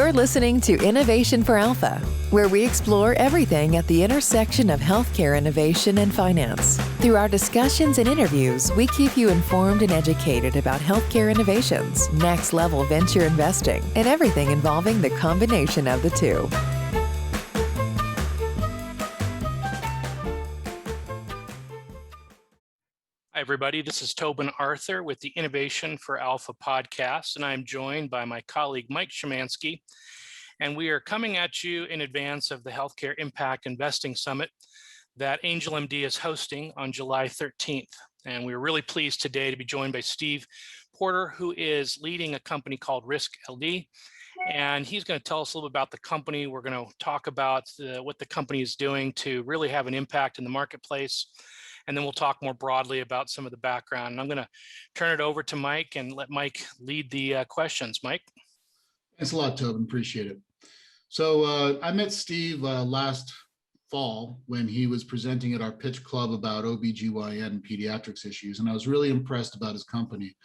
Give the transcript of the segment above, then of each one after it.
You're listening to Innovation for Alpha, where we explore everything at the intersection of healthcare innovation and finance. Through our discussions and interviews, we keep you informed and educated about healthcare innovations, next-level venture investing, and everything involving the combination of the two. Hi, everybody. This is Tobin Arthur with the Innovation for Alpha podcast, and I'm joined by my colleague, Mike Szymanski, and we are coming at you in advance of the Healthcare Impact Investing Summit that Angel MD is hosting on July 13th. And we're really pleased today to be joined by Steve Porter, who is leading a company called RiskLD, and he's going to tell us a little bit about the company. We're going to talk about what the company is doing to really have an impact in the marketplace. And then we'll talk more broadly about some of the background. And I'm going to turn it over to Mike and let Mike lead the questions. Mike? Thanks a lot, Tobin. Appreciate it. So I met Steve last fall when he was presenting at our pitch club about OBGYN pediatrics issues. And I was really impressed about his company,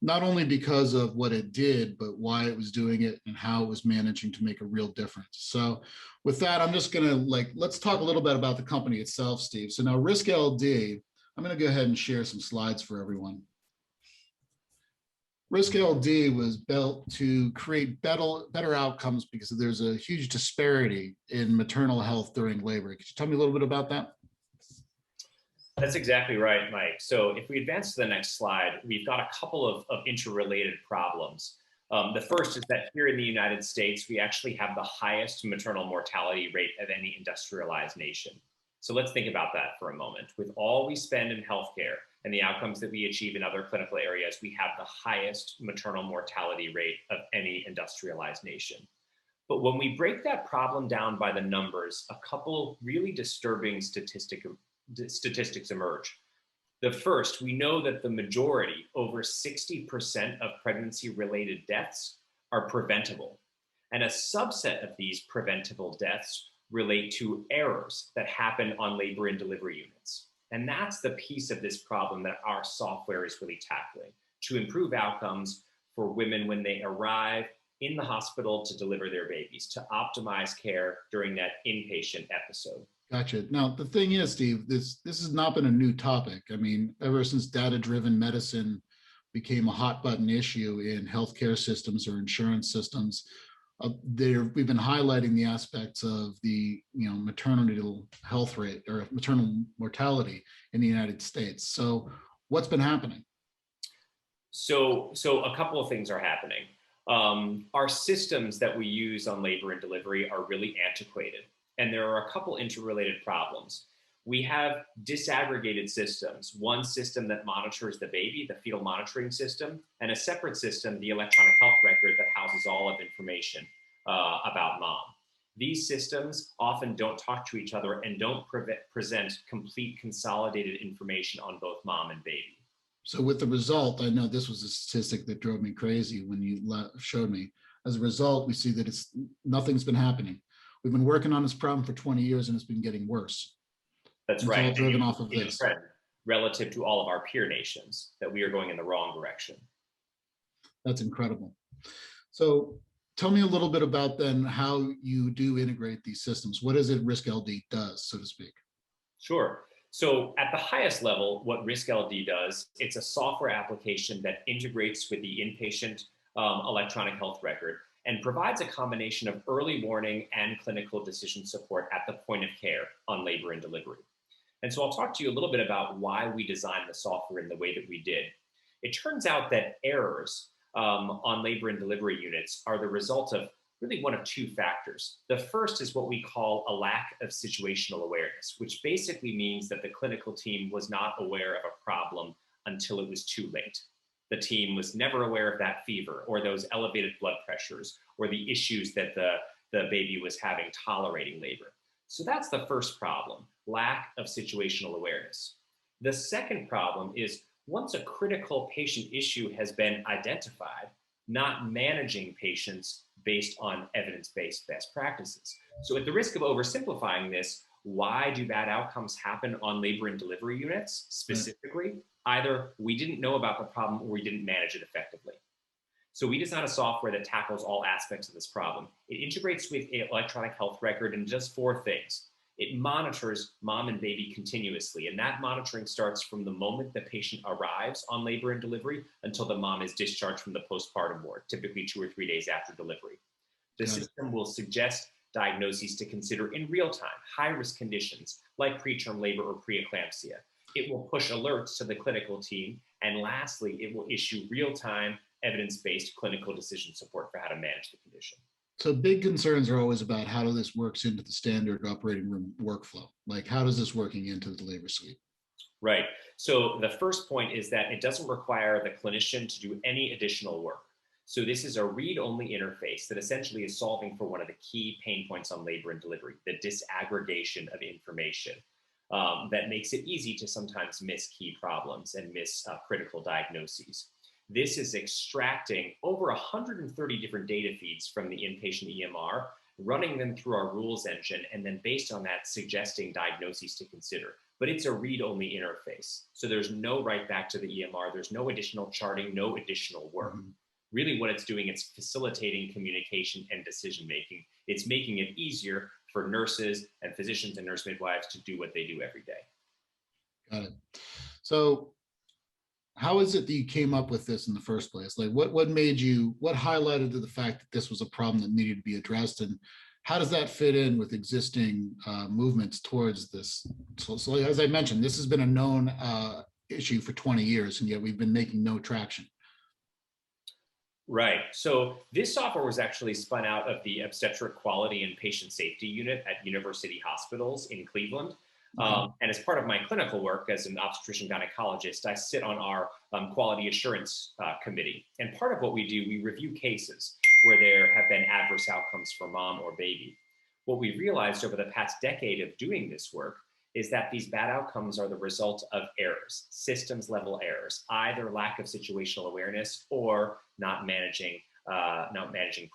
not only because of what it did, but why it was doing it and how it was managing to make a real difference. So with that, I'm just going to let's talk a little bit about the company itself, Steve. So now RiskLD, I'm going to go ahead and share some slides for everyone. RiskLD was built to create better outcomes because there's a huge disparity in maternal health during labor. Could you tell me a little bit about that? That's exactly right, Mike. So if we advance to the next slide, we've got a couple of interrelated problems. The first is that here in the United States, we actually have the highest maternal mortality rate of any industrialized nation. So let's think about that for a moment. With all we spend in healthcare and the outcomes that we achieve in other clinical areas, we have the highest maternal mortality rate of any industrialized nation. But when we break that problem down by the numbers, a couple really disturbing statistics emerge. The first, we know that the majority, over 60% of pregnancy-related deaths are preventable. And a subset of these preventable deaths relate to errors that happen on labor and delivery units. And that's the piece of this problem that our software is really tackling, to improve outcomes for women when they arrive in the hospital to deliver their babies, to optimize care during that inpatient episode. Gotcha. Now, the thing is, Steve, this has not been a new topic. I mean, ever since data-driven medicine became a hot button issue in healthcare systems or insurance systems, we've been highlighting the aspects of the maternal health rate or maternal mortality in the United States. So what's been happening? So a couple of things are happening. Our systems that we use on labor and delivery are really antiquated. And there are a couple interrelated problems. We have disaggregated systems, one system that monitors the baby, the fetal monitoring system, and a separate system, the electronic health record, that houses all of information about mom. These systems often don't talk to each other and don't present complete consolidated information on both mom and baby. So with the result, I know this was a statistic that drove me crazy when you showed me. As a result, we see that nothing's been happening. We've been working on this problem for 20 years and it's been getting worse. That's right. It's all driven off of this. Relative to all of our peer nations, that we are going in the wrong direction. That's incredible. So tell me a little bit about then how you do integrate these systems. What is it RiskLD does, so to speak? Sure. So at the highest level, what RiskLD does, it's a software application that integrates with the inpatient electronic health record and provides a combination of early warning and clinical decision support at the point of care on labor and delivery. And so I'll talk to you a little bit about why we designed the software in the way that we did. It turns out that errors on labor and delivery units are the result of really one of two factors. The first is what we call a lack of situational awareness, which basically means that the clinical team was not aware of a problem until it was too late. The team was never aware of that fever or those elevated blood pressures or the issues that the baby was having tolerating labor. So that's the first problem, lack of situational awareness. The second problem is once a critical patient issue has been identified, not managing patients based on evidence-based best practices. So at the risk of oversimplifying this, why do bad outcomes happen on labor and delivery units specifically? Either we didn't know about the problem or we didn't manage it effectively. So we designed a software that tackles all aspects of this problem. It integrates with an electronic health record and does four things. It monitors mom and baby continuously, and that monitoring starts from the moment the patient arrives on labor and delivery until the mom is discharged from the postpartum ward, typically 2 or 3 days after delivery. The system will suggest diagnoses to consider in real time, high-risk conditions like preterm labor or preeclampsia. It will push alerts to the clinical team, and lastly, it will issue real-time evidence-based clinical decision support for how to manage the condition. So big concerns are always about how this works into the standard operating room workflow. Like, how does this working into the labor suite? Right. So the first point is that it doesn't require the clinician to do any additional work. So this is a read-only interface that essentially is solving for one of the key pain points on labor and delivery, the disaggregation of information. That makes it easy to sometimes miss key problems and miss critical diagnoses. This is extracting over 130 different data feeds from the inpatient EMR, running them through our rules engine, and then based on that, suggesting diagnoses to consider. But it's a read-only interface. So there's no write back to the EMR. There's no additional charting, no additional work. Mm-hmm. Really what it's doing, it's facilitating communication and decision-making. It's making it easier for nurses and physicians and nurse midwives to do what they do every day. Got it. So how is it that you came up with this in the first place? Like what highlighted to the fact that this was a problem that needed to be addressed, and how does that fit in with existing movements towards this? So as I mentioned, this has been a known issue for 20 years, and yet we've been making no traction. Right. So this software was actually spun out of the Obstetric Quality and Patient Safety Unit at University Hospitals in Cleveland. And as part of my clinical work as an obstetrician gynecologist, I sit on our quality assurance committee. And part of what we do, we review cases where there have been adverse outcomes for mom or baby. What we realized over the past decade of doing this work is that these bad outcomes are the result of errors, systems level errors, either lack of situational awareness or not managing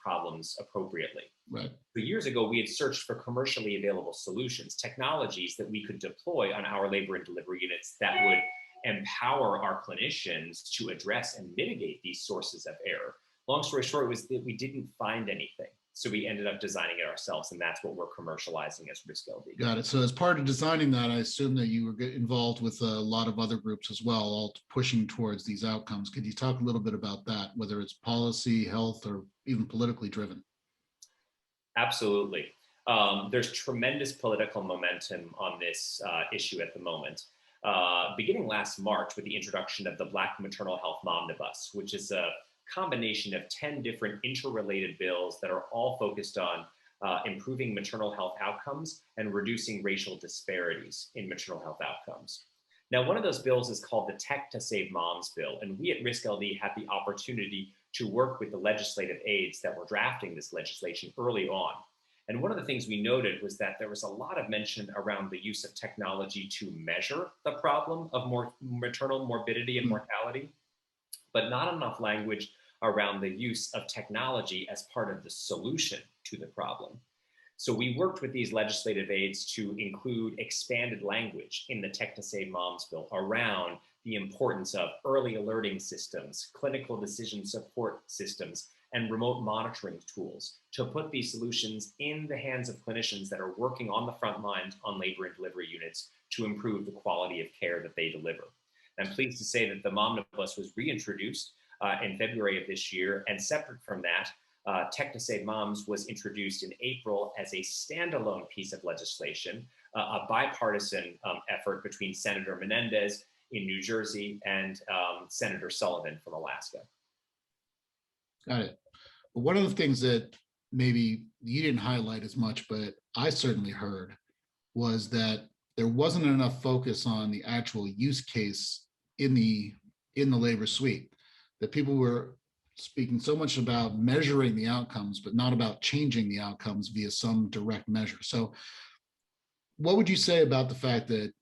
problems appropriately. Right. So years ago, we had searched for commercially available solutions, technologies that we could deploy on our labor and delivery units that would empower our clinicians to address and mitigate these sources of error. Long story short was that we didn't find anything. So we ended up designing it ourselves, and that's what we're commercializing as RiskLD. Got it. So as part of designing that, I assume that you were involved with a lot of other groups as well, all pushing towards these outcomes. Could you talk a little bit about that, whether it's policy, health, or even politically driven? Absolutely. There's tremendous political momentum on this issue at the moment. Beginning last March with the introduction of the Black Maternal Health Momnibus, which is a combination of 10 different interrelated bills that are all focused on improving maternal health outcomes and reducing racial disparities in maternal health outcomes. Now, one of those bills is called the Tech to Save Moms bill, and we at RiskLD had the opportunity to work with the legislative aides that were drafting this legislation early on. And one of the things we noted was that there was a lot of mention around the use of technology to measure the problem of maternal morbidity and mortality, but not enough language around the use of technology as part of the solution to the problem. So we worked with these legislative aides to include expanded language in the Tech to Save Moms bill around the importance of early alerting systems, clinical decision support systems, and remote monitoring tools to put these solutions in the hands of clinicians that are working on the front lines on labor and delivery units to improve the quality of care that they deliver. I'm pleased to say that the Momnibus was reintroduced in February of this year, and separate from that, Tech to Save Moms was introduced in April as a standalone piece of legislation, a bipartisan effort between Senator Menendez in New Jersey and Senator Sullivan from Alaska. Got it. But one of the things that maybe you didn't highlight as much, but I certainly heard, was that there wasn't enough focus on the actual use case in the labor suite, that people were speaking so much about measuring the outcomes, but not about changing the outcomes via some direct measure. So what would you say about the fact that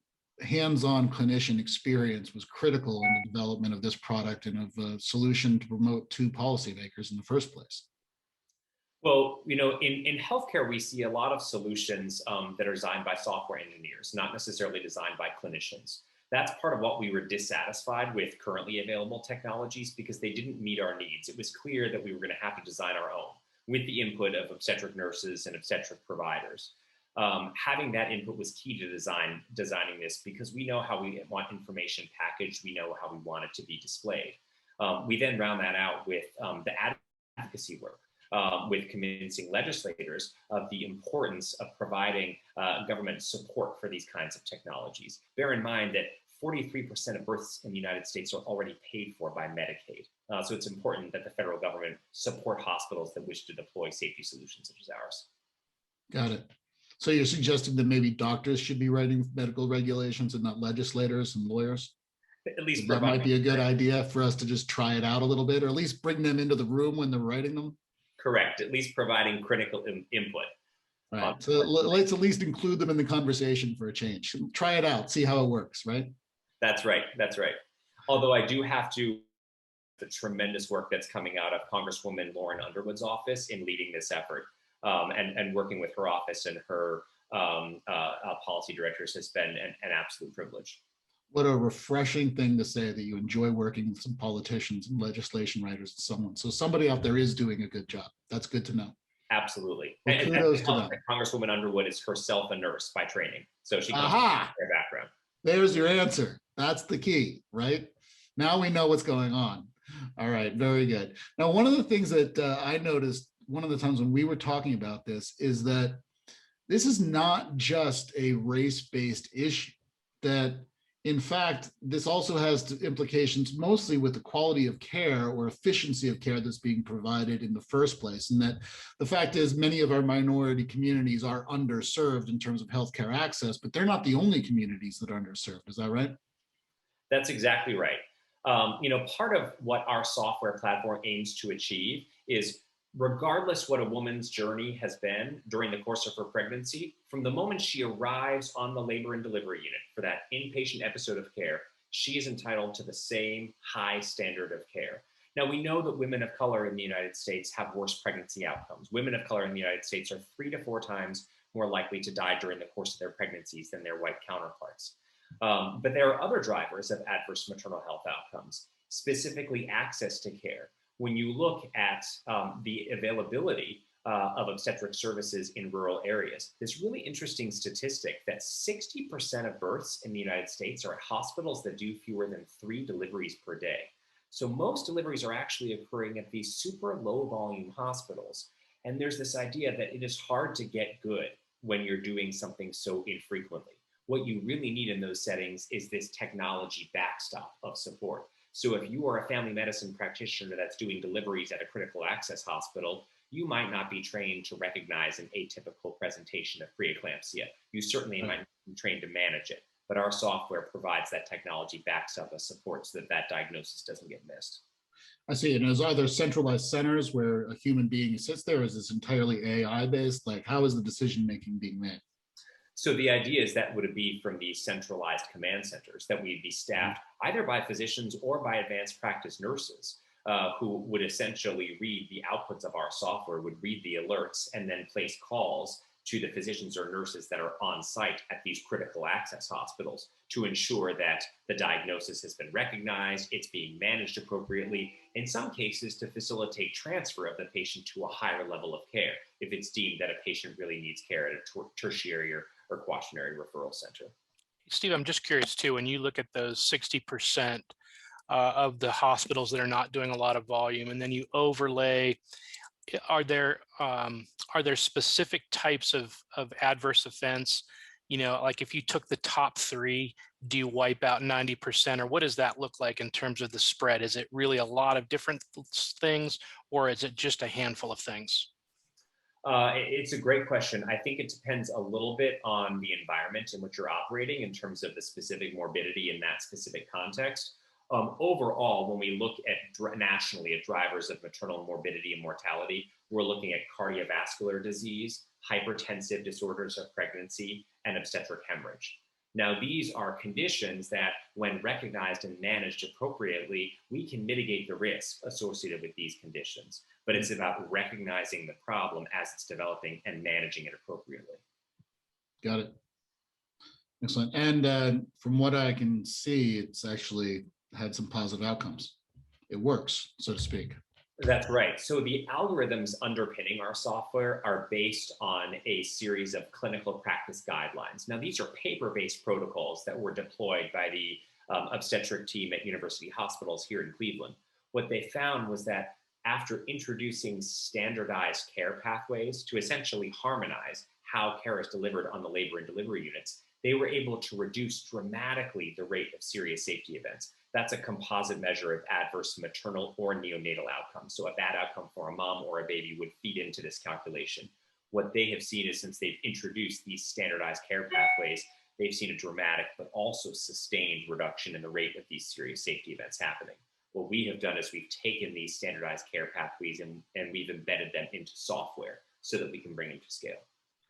hands-on clinician experience was critical in the development of this product and of a solution to promote to policymakers in the first place? Well, in healthcare, we see a lot of solutions that are designed by software engineers, not necessarily designed by clinicians. That's part of what we were dissatisfied with currently available technologies because they didn't meet our needs. It was clear that we were going to have to design our own with the input of obstetric nurses and obstetric providers. Having that input was key to designing this because we know how we want information packaged, we know how we want it to be displayed. We then round that out with the advocacy work, with convincing legislators of the importance of providing government support for these kinds of technologies. Bear in mind that 43% of births in the United States are already paid for by Medicaid. So it's important that the federal government support hospitals that wish to deploy safety solutions such as ours. Got it. So you're suggesting that maybe doctors should be writing medical regulations and not legislators and lawyers? At least that might be a good idea for us to just try it out a little bit, or at least bring them into the room when they're writing them. Correct. At least providing critical input. All right. So let's at least include them in the conversation for a change. Try it out, see how it works, right? That's right. That's right. Although I do have to, the tremendous work that's coming out of Congresswoman Lauren Underwood's office in leading this effort, and working with her office and her policy directors has been an absolute privilege. What a refreshing thing to say that you enjoy working with some politicians and legislation writers and someone. So somebody out there is doing a good job. That's good to know. Absolutely. Well, and kudos to them. Congresswoman Underwood is herself a nurse by training. So she comes from their background. There's your answer. That's the key, right? Now we know what's going on. All right, very good. Now, one of the things that I noticed one of the times when we were talking about this is that this is not just a race-based issue, that in fact, this also has implications mostly with the quality of care or efficiency of care that's being provided in the first place. And that the fact is many of our minority communities are underserved in terms of healthcare access, but they're not the only communities that are underserved. Is that right? That's exactly right. Part of what our software platform aims to achieve is, regardless what a woman's journey has been during the course of her pregnancy, from the moment she arrives on the labor and delivery unit for that inpatient episode of care, she is entitled to the same high standard of care. Now, we know that women of color in the United States have worse pregnancy outcomes. Women of color in the United States are 3 to 4 times more likely to die during the course of their pregnancies than their white counterparts. But there are other drivers of adverse maternal health outcomes, specifically access to care. When you look at the availability of obstetric services in rural areas, this really interesting statistic that 60% of births in the United States are at hospitals that do fewer than 3 deliveries per day. So most deliveries are actually occurring at these super low volume hospitals. And there's this idea that it is hard to get good when you're doing something so infrequently. What you really need in those settings is this technology backstop of support. So if you are a family medicine practitioner that's doing deliveries at a critical access hospital, you might not be trained to recognize an atypical presentation of preeclampsia. You certainly might not be trained to manage it, but our software provides that technology backstop of support so that that diagnosis doesn't get missed. I see. And are there centralized centers where a human being sits there? Is this entirely AI based? Like, how is the decision making being made? So the idea is that would be from these centralized command centers that we'd be staffed either by physicians or by advanced practice nurses who would essentially read the outputs of our software, would read the alerts, and then place calls to the physicians or nurses that are on site at these critical access hospitals to ensure that the diagnosis has been recognized, it's being managed appropriately, in some cases to facilitate transfer of the patient to a higher level of care if it's deemed that a patient really needs care at a tertiary or quaternary referral center. Steve, I'm just curious too, when you look at those 60% of the hospitals that are not doing a lot of volume, and then you overlay, are there specific types of adverse events? You know, like if you took the top 3, do you wipe out 90%, or what does that look like in terms of the spread? Is it really a lot of different things, or is it just a handful of things? It's a great question. I think it depends a little bit on the environment in which you're operating in terms of the specific morbidity in that specific context. Overall, when we look at nationally at drivers of maternal morbidity and mortality, we're looking at cardiovascular disease, hypertensive disorders of pregnancy, and obstetric hemorrhage. Now, these are conditions that, when recognized and managed appropriately, we can mitigate the risk associated with these conditions. But it's about recognizing the problem as it's developing and managing it appropriately. Got it. Excellent. And from what I can see, it's actually had some positive outcomes. It works, so to speak. That's right. So the algorithms underpinning our software are based on a series of clinical practice guidelines. Now, these are paper-based protocols that were deployed by the obstetric team at university hospitals here in Cleveland. What they found was that after introducing standardized care pathways to essentially harmonize how care is delivered on the labor and delivery units, they were able to reduce dramatically the rate of serious safety events. That's a composite measure of adverse maternal or neonatal outcomes. So a bad outcome for a mom or a baby would feed into this calculation. What they have seen is since they've introduced these standardized care pathways, they've seen a dramatic but also sustained reduction in the rate of these serious safety events happening. What we have done is we've taken these standardized care pathways and we've embedded them into software so that we can bring them to scale.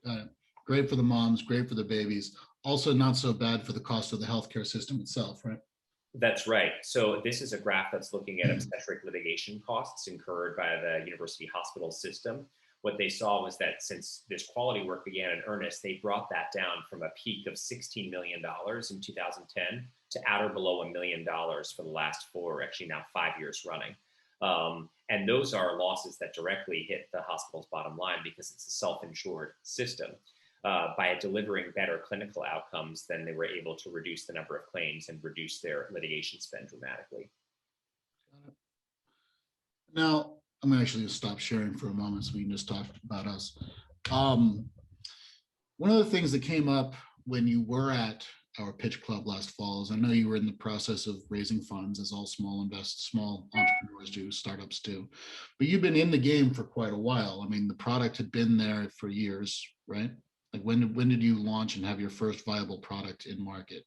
Got it. Great for the moms, great for the babies. Also not so bad for the cost of the healthcare system itself, right? That's right. So this is a graph that's looking at obstetric litigation costs incurred by the university hospital system. What they saw was that since this quality work began in earnest, they brought that down from a peak of $16 million in 2010 to at or below $1 million for the last 4, actually now 5 years running. And those are losses that directly hit the hospital's bottom line because it's a self-insured system. By delivering better clinical outcomes, then they were able to reduce the number of claims and reduce their litigation spend dramatically. Now, I'm actually going to stop sharing for a moment so we can just talk about us. One of the things that came up when you were at our pitch club last fall is I know you were in the process of raising funds, as all small entrepreneurs do, startups do, but you've been in the game for quite a while. I mean, the product had been there for years, right? Like when did you launch and have your first viable product in market?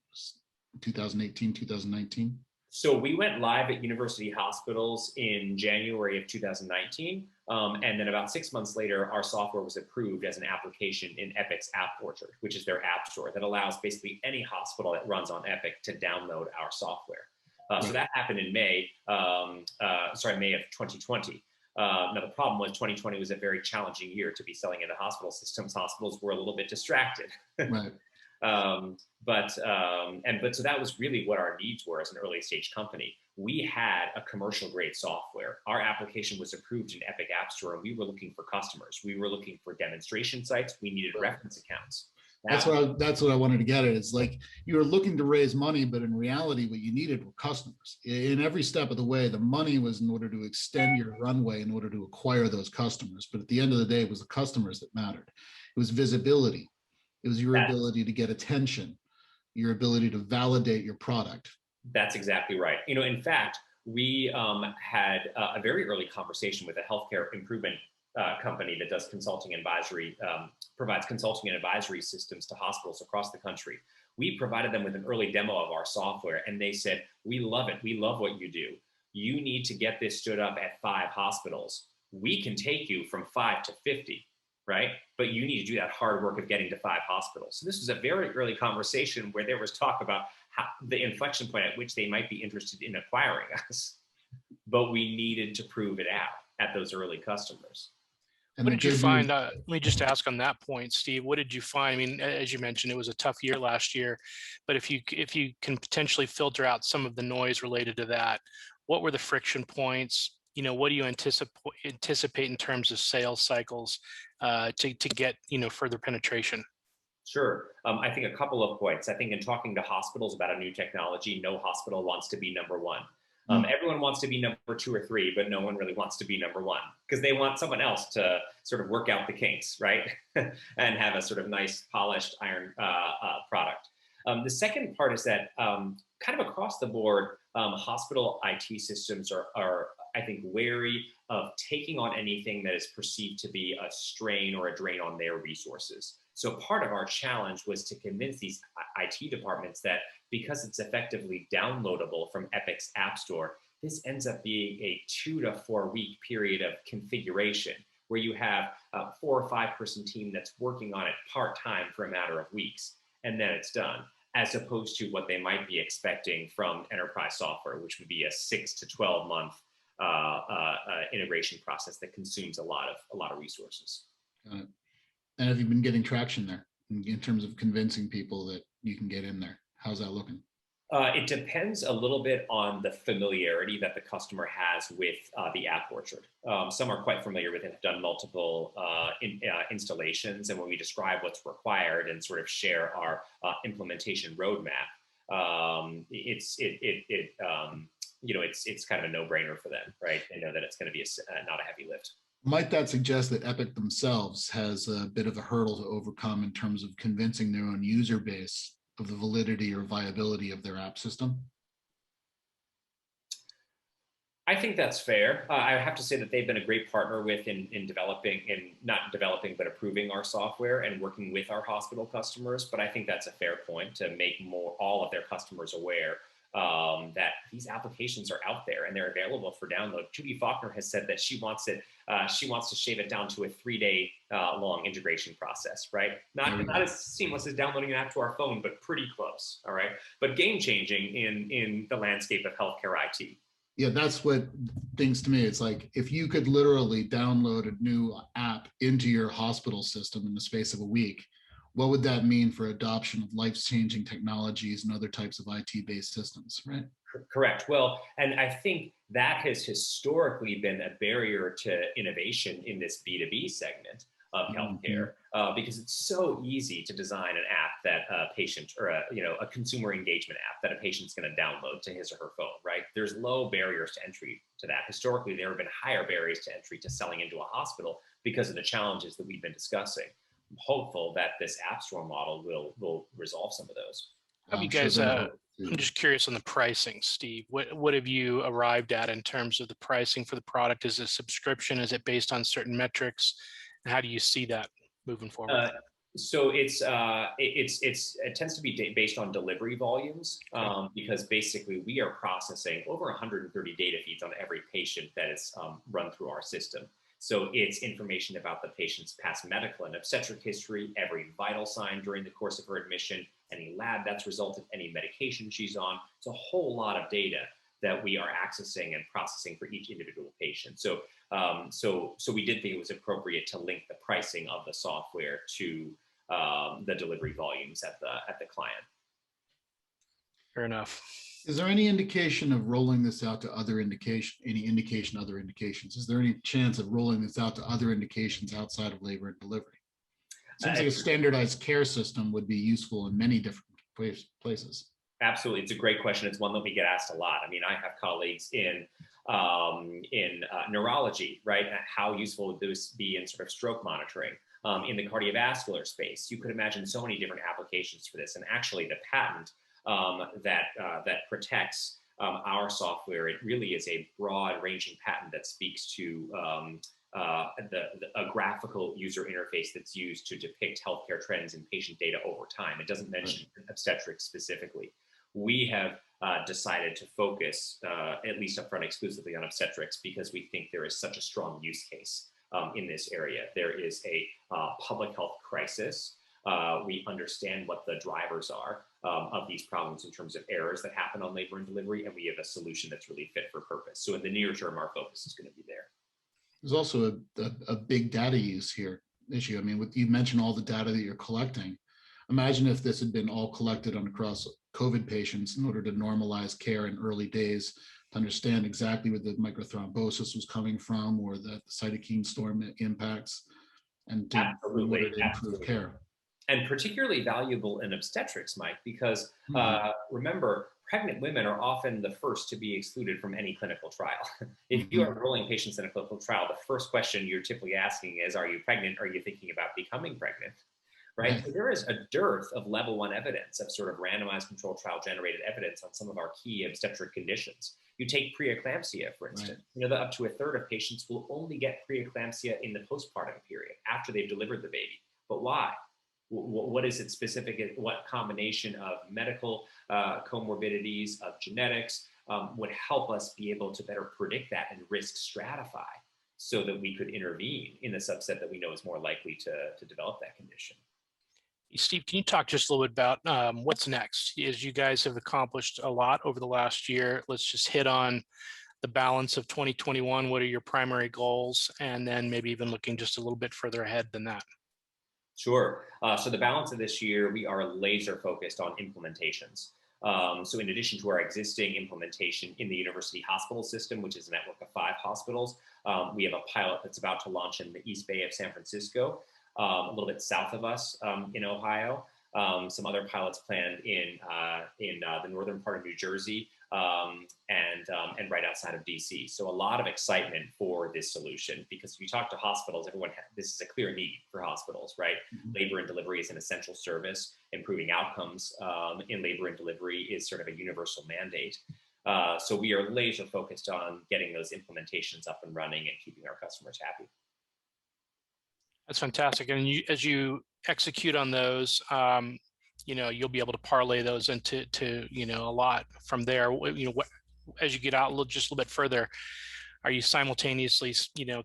2018, 2019? So we went live at university hospitals in January of 2019. And then about 6 months later, our software was approved as an application in Epic's App Orchard, which is their app store that allows basically any hospital that runs on Epic to download our software. So that happened in May of 2020. Now, the problem was 2020 was a very challenging year to be selling into hospital systems. Hospitals were a little bit distracted. Right. But so that was really what our needs were as an early stage company. We had a commercial grade software. Our application was approved in Epic App Store, and we were looking for customers. We were looking for demonstration sites. We needed reference accounts. That's what I wanted to get at. It's like you were looking to raise money, but in reality, what you needed were customers. In every step of the way, the money was in order to extend your runway, in order to acquire those customers. But at the end of the day, it was the customers that mattered. It was visibility. It was your ability to get attention, your ability to validate your product. That's exactly right. You know, in fact, we had a very early conversation with a healthcare improvement company that does consulting and advisory, provides consulting and advisory systems to hospitals across the country. We provided them with an early demo of our software, and they said, "We love it. We love what you do. You need to get this stood up at 5 hospitals. We can take you from 5 to 50. Right? But you need to do that hard work of getting to 5 hospitals." So this was a very early conversation where there was talk about the inflection point at which they might be interested in acquiring us. But we needed to prove it out at those early customers. And what did you find? Let me just ask on that point, Steve, what did you find? I mean, as you mentioned, it was a tough year last year, but if you can potentially filter out some of the noise related to that, what were the friction points? You know, what do you anticipate in terms of sales cycles to get, further penetration? Sure. I think a couple of points. I think in talking to hospitals about a new technology, no hospital wants to be number one. Everyone wants to be number 2 or 3, but no one really wants to be number 1 because they want someone else to sort of work out the kinks, right? And have a sort of nice polished iron product. The second part is that kind of across the board, hospital IT systems are, I think, wary of taking on anything that is perceived to be a strain or a drain on their resources. So part of our challenge was to convince these IT departments that because it's effectively downloadable from Epic's App Store, this ends up being a 2 to 4 week period of configuration where you have a 4 or 5 person team that's working on it part-time for a matter of weeks, and then it's done, as opposed to what they might be expecting from enterprise software, which would be a 6 to 12 month integration process that consumes a lot of resources. Got it. And have you been getting traction there in terms of convincing people that you can get in there? How's that looking? It depends a little bit on the familiarity that the customer has with the app orchard. Some are quite familiar with it, have done multiple installations, and when we describe what's required and sort of share our implementation roadmap, it's kind of a no-brainer for them, right? They know that it's going to be not a heavy lift. Might that suggest that Epic themselves has a bit of a hurdle to overcome in terms of convincing their own user base of the validity or viability of their app system? I think that's fair. I have to say that they've been a great partner in developing, in not developing, but approving our software and working with our hospital customers. But I think that's a fair point to make all of their customers aware that these applications are out there and they're available for download. Judy Faulkner has said that she wants to shave it down to a 3-day long integration process, right? Not as seamless as downloading an app to our phone, but pretty close, all right? But game changing in the landscape of healthcare IT. Yeah, that's what things to me. It's like if you could literally download a new app into your hospital system in the space of a week, what would that mean for adoption of life-changing technologies and other types of IT-based systems, right? Correct. Well, and I think that has historically been a barrier to innovation in this B2B segment of healthcare, because it's so easy to design an app that a patient or a consumer engagement app that a patient's going to download to his or her phone, right? There's low barriers to entry to that. Historically, there have been higher barriers to entry to selling into a hospital because of the challenges that we've been discussing. I'm hopeful that this App Store model will resolve some of those. Have you guys, I'm just curious on the pricing, Steve. What have you arrived at in terms of the pricing for the product? Is it a subscription? Is it based on certain metrics? And how do you see that moving forward? So it tends to be based on delivery volumes, because basically we are processing over 130 data feeds on every patient that is run through our system. So it's information about the patient's past medical and obstetric history, every vital sign during the course of her admission, any lab that's resulted, any medication she's on. It's a whole lot of data that we are accessing and processing for each individual patient. So we did think it was appropriate to link the pricing of the software to the delivery volumes at the client. Fair enough. Is there any indication of rolling this out to other indications? Is there any chance of rolling this out to other indications outside of labor and delivery? It seems like a standardized care system would be useful in many different places. Absolutely. It's a great question. It's one that we get asked a lot. I mean, I have colleagues in neurology, right? How useful would this be in sort of stroke monitoring? In the cardiovascular space, you could imagine so many different applications for this. And actually the patent that protects our software, it really is a broad ranging patent that speaks to a graphical user interface that's used to depict healthcare trends and patient data over time. It doesn't mention obstetrics specifically. We have decided to focus, at least upfront, exclusively on obstetrics because we think there is such a strong use case in this area. There is a public health crisis. We understand what the drivers are of these problems in terms of errors that happen on labor and delivery, and we have a solution that's really fit for purpose. So in the near term, our focus is going to be there. There's also a big data use issue. I mean, you mentioned all the data that you're collecting. Imagine if this had been all collected across COVID patients in order to normalize care in early days, to understand exactly where the microthrombosis was coming from or the cytokine storm impacts, and to improve care. And particularly valuable in obstetrics, Mike, because remember, pregnant women are often the first to be excluded from any clinical trial. If you are enrolling patients in a clinical trial, the first question you're typically asking is, are you pregnant? Are you thinking about becoming pregnant? Right? So there is a dearth of level 1 evidence, of sort of randomized controlled trial generated evidence on some of our key obstetric conditions. You take preeclampsia, for instance. You know that up to a third of patients will only get preeclampsia in the postpartum period after they've delivered the baby. But why? What is it specific? What combination of medical comorbidities, of genetics would help us be able to better predict that and risk stratify so that we could intervene in the subset that we know is more likely to develop that condition? Steve, can you talk just a little bit about what's next? As you guys have accomplished a lot over the last year, let's just hit on the balance of 2021. What are your primary goals? And then maybe even looking just a little bit further ahead than that. Sure. So the balance of this year, we are laser focused on implementations. So in addition to our existing implementation in the university hospital system, which is a network of 5 hospitals, we have a pilot that's about to launch in the East Bay of San Francisco, a little bit south of us in Ohio. Some other pilots planned in the northern part of New Jersey, and right outside of DC. So a lot of excitement for this solution, because if you talk to hospitals, this is a clear need for hospitals, right? Mm-hmm. Labor and delivery is an essential service. Improving outcomes in labor and delivery is sort of a universal mandate. So we are laser focused on getting those implementations up and running and keeping our customers happy. That's fantastic. And as you execute on those, you'll be able to parlay those into a lot from there. As you get out just a little bit further, are you simultaneously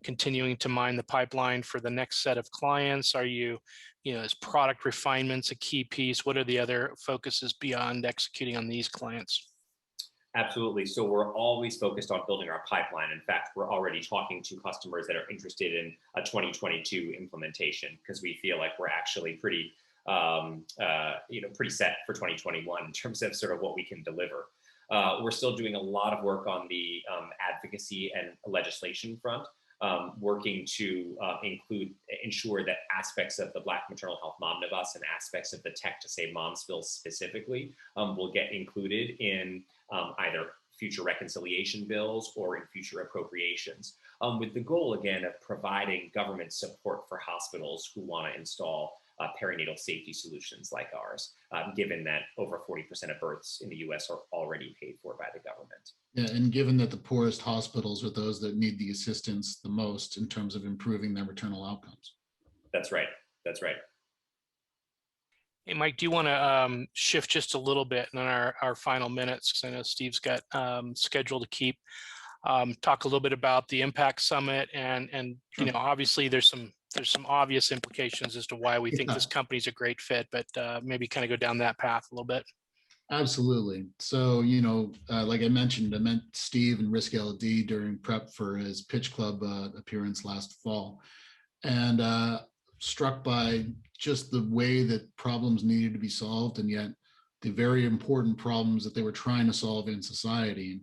continuing to mine the pipeline for the next set of clients? Are you is product refinements a key piece? What are the other focuses beyond executing on these clients? Absolutely. So we're always focused on building our pipeline. In fact, we're already talking to customers that are interested in a 2022 implementation, because we feel like we're actually pretty set for 2021 in terms of sort of what we can deliver. We're still doing a lot of work on the advocacy and legislation front, working to ensure that aspects of the Black Maternal Health Omnibus and aspects of the Tech to Save Moms bill specifically will get included in either future reconciliation bills or in future appropriations, with the goal, again, of providing government support for hospitals who want to install perinatal safety solutions like ours, given that over 40% of births in the US are already paid for by the government. Yeah, and given that the poorest hospitals are those that need the assistance the most in terms of improving their maternal outcomes. That's right. That's right. Hey, Mike, do you want to shift just a little bit in our final minutes, because I know Steve's got schedule to keep, talk a little bit about the Impact Summit, and obviously there's some obvious implications as to why we think this company's a great fit, but maybe kind of go down that path a little bit. Absolutely. So, like I met Steve and RiskLD during prep for his Pitch Club appearance last fall, and struck by just the way that problems needed to be solved, and yet the very important problems that they were trying to solve in society. And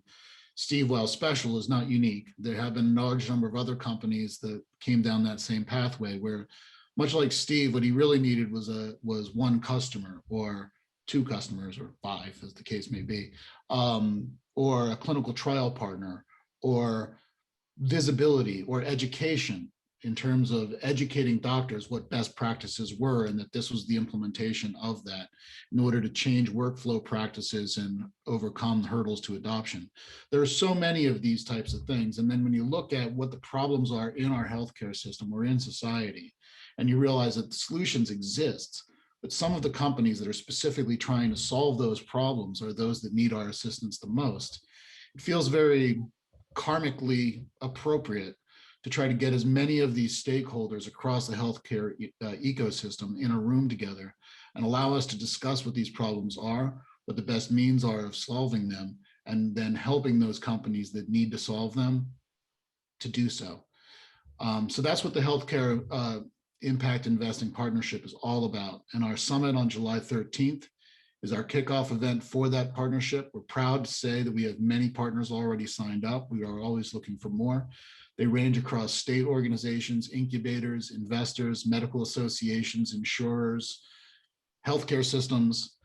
Steve, while special, is not unique. There have been a large number of other companies that came down that same pathway, where, much like Steve, what he really needed was one customer, or 2 customers, or 5, as the case may be, or a clinical trial partner, or visibility, or education, in terms of educating doctors what best practices were, and that this was the implementation of that in order to change workflow practices and overcome the hurdles to adoption. There are so many of these types of things. And then when you look at what the problems are in our healthcare system or in society, and you realize that the solutions exist, but some of the companies that are specifically trying to solve those problems are those that need our assistance the most, it feels very karmically appropriate to try to get as many of these stakeholders across the healthcare ecosystem in a room together and allow us to discuss what these problems are, what the best means are of solving them, and then helping those companies that need to solve them to do so. So that's what the Healthcare Impact Investing Partnership is all about. And our summit on July 13th is our kickoff event for that partnership. We're proud to say that we have many partners already signed up. We are always looking for more. They range across state organizations, incubators, investors, medical associations, insurers, healthcare systems.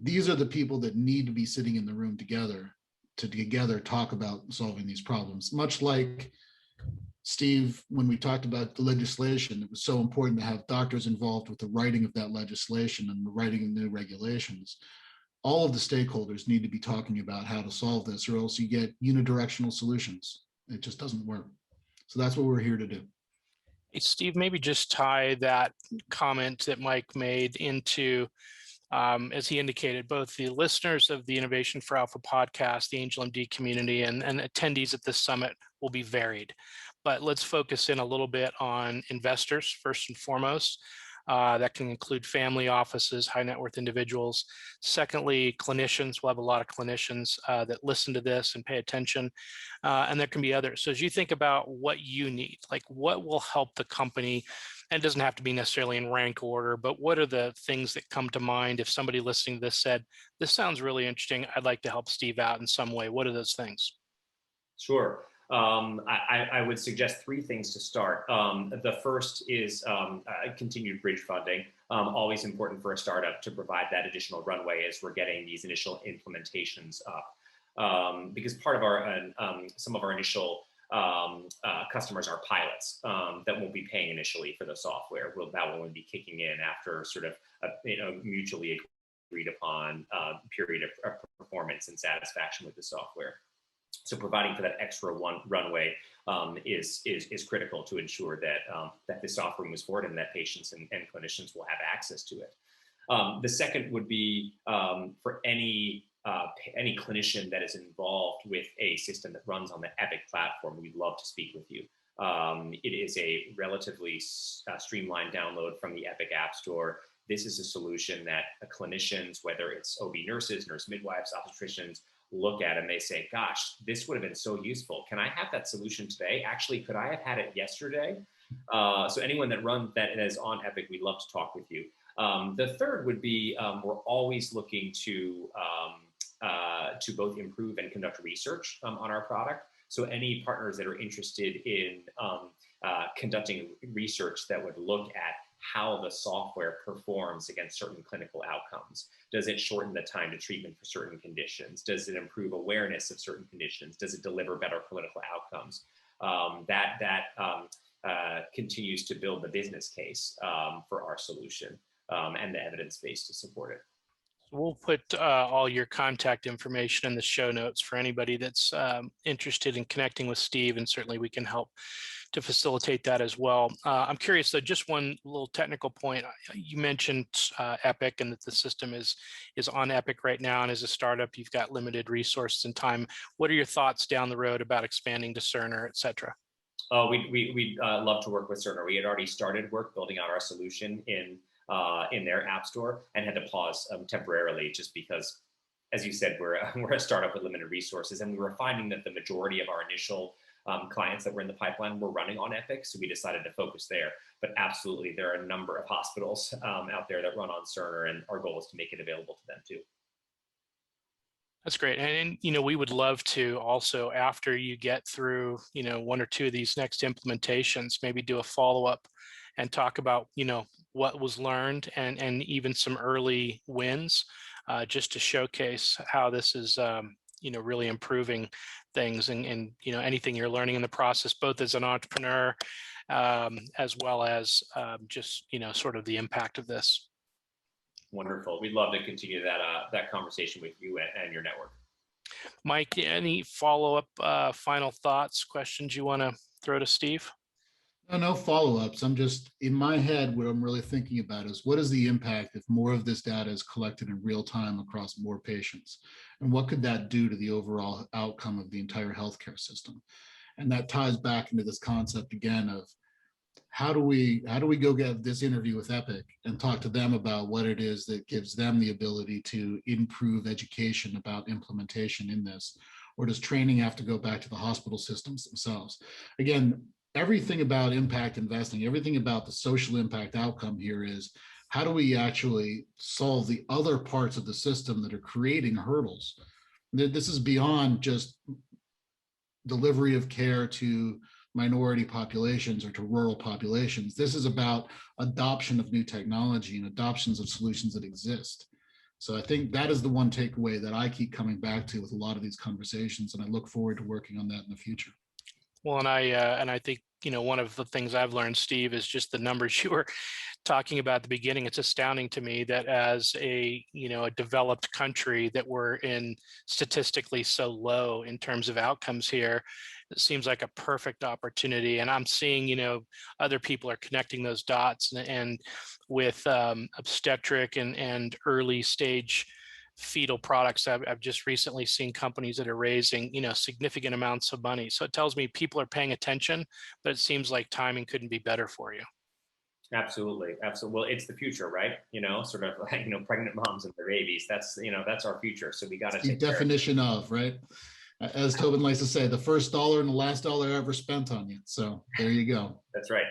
These are the people that need to be sitting in the room together to talk about solving these problems. Much like Steve, when we talked about the legislation, it was so important to have doctors involved with the writing of that legislation and the writing of new regulations. All of the stakeholders need to be talking about how to solve this, or else you get unidirectional solutions. It just doesn't work. So that's what we're here to do. Hey, Steve, maybe just tie that comment that Mike made into, as he indicated, both the listeners of the Innovation for Alpha podcast, the Angel MD community, and attendees at this summit will be varied. But let's focus in a little bit on investors first and foremost. That can include family offices, high net worth individuals. Secondly, clinicians. We'll have a lot of clinicians that listen to this and pay attention. And there can be others. So as you think about what you need, like what will help the company, and it doesn't have to be necessarily in rank order, but what are the things that come to mind if somebody listening to this said, this sounds really interesting, I'd like to help Steve out in some way? What are those things? Sure. I would suggest three things to start. The first is continued bridge funding. Always important for a startup to provide that additional runway as we're getting these initial implementations up. Because part of our some of our initial customers are pilots that won't be paying initially for the software. That will only be kicking in after sort of a mutually agreed upon period of performance and satisfaction with the software. So providing for that extra runway is critical to ensure that this software moves forward and that patients and clinicians will have access to it. The second would be for any clinician that is involved with a system that runs on the Epic platform, we'd love to speak with you. It is a relatively streamlined download from the Epic App Store. This is a solution that clinicians, whether it's OB nurses, nurse midwives, obstetricians, look at and they say, gosh, this would have been so useful. Can I have that solution today? Actually, could I have had it yesterday? So anyone that is on Epic, we'd love to talk with you. The third would be we're always looking to both improve and conduct research on our product. So any partners that are interested in conducting research that would look at how the software performs against certain clinical outcomes. Does it shorten the time to treatment for certain conditions? Does it improve awareness of certain conditions? Does it deliver better clinical outcomes? That continues to build the business case for our solution and the evidence base to support it. We'll put all your contact information in the show notes for anybody that's interested in connecting with Steve, and certainly we can help to facilitate that as well. I'm curious though, just one little technical point. You mentioned Epic and that the system is on Epic right now, and as a startup, you've got limited resources and time. What are your thoughts down the road about expanding to Cerner, et cetera? Oh, we'd love to work with Cerner. We had already started work building out our solution in their app store and had to pause temporarily just because, as you said, we're a startup with limited resources, and we were finding that the majority of our initial clients that were in the pipeline were running on Epic, so we decided to focus there. But absolutely, there are a number of hospitals out there that run on Cerner, and our goal is to make it available to them too. That's great. And we would love to also, after you get through, one or two of these next implementations, maybe do a follow-up and talk about, what was learned and even some early wins, just to showcase how this is, really improving things and anything you're learning in the process, both as an entrepreneur, as well as just, sort of the impact of this. Wonderful. We'd love to continue that conversation with you and your network. Mike, any follow-up, final thoughts, questions you want to throw to Steve? No follow-ups. I'm just, in my head, what I'm really thinking about is what is the impact if more of this data is collected in real time across more patients? And what could that do to the overall outcome of the entire healthcare system? And that ties back into this concept again of how do we go get this interview with Epic and talk to them about what it is that gives them the ability to improve education about implementation in this? Or does training have to go back to the hospital systems themselves? Again, everything about impact investing, everything about the social impact outcome here is how do we actually solve the other parts of the system that are creating hurdles? This is beyond just delivery of care to minority populations or to rural populations. This is about adoption of new technology and adoptions of solutions that exist. So I think that is the one takeaway that I keep coming back to with a lot of these conversations, and I look forward to working on that in the future. Well, and I think, one of the things I've learned, Steve, is just the numbers you were talking about at the beginning. It's astounding to me that as a developed country that we're in statistically so low in terms of outcomes here. It seems like a perfect opportunity. And I'm seeing, other people are connecting those dots and with obstetric and early stage fetal products. I've just recently seen companies that are raising, significant amounts of money. So it tells me people are paying attention, but it seems like timing couldn't be better for you. Absolutely. Absolutely. Well, it's the future, right? Sort of like, pregnant moms and their babies. That's our future. So we got to The take care of it. definition of, right? As Tobin likes to say, the first dollar and the last dollar ever spent on you. So there you go. That's right.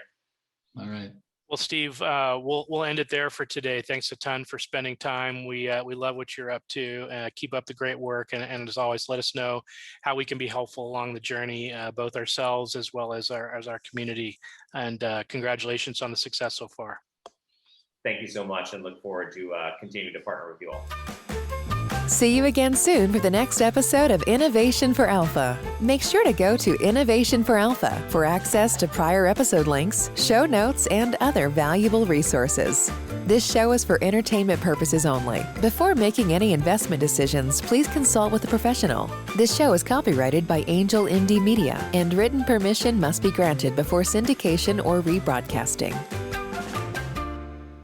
All right. Well, Steve, we'll end it there for today. Thanks a ton for spending time. We love what you're up to. Keep up the great work, and as always, let us know how we can be helpful along the journey, both ourselves as well as our community. And congratulations on the success so far. Thank you so much, and look forward to continuing to partner with you all. See you again soon for the next episode of Innovation for Alpha. Make sure to go to Innovation for Alpha for access to prior episode links, show notes, and other valuable resources. This show is for entertainment purposes only. Before making any investment decisions, please consult with a professional. This show is copyrighted by Angel MD Media, and written permission must be granted before syndication or rebroadcasting.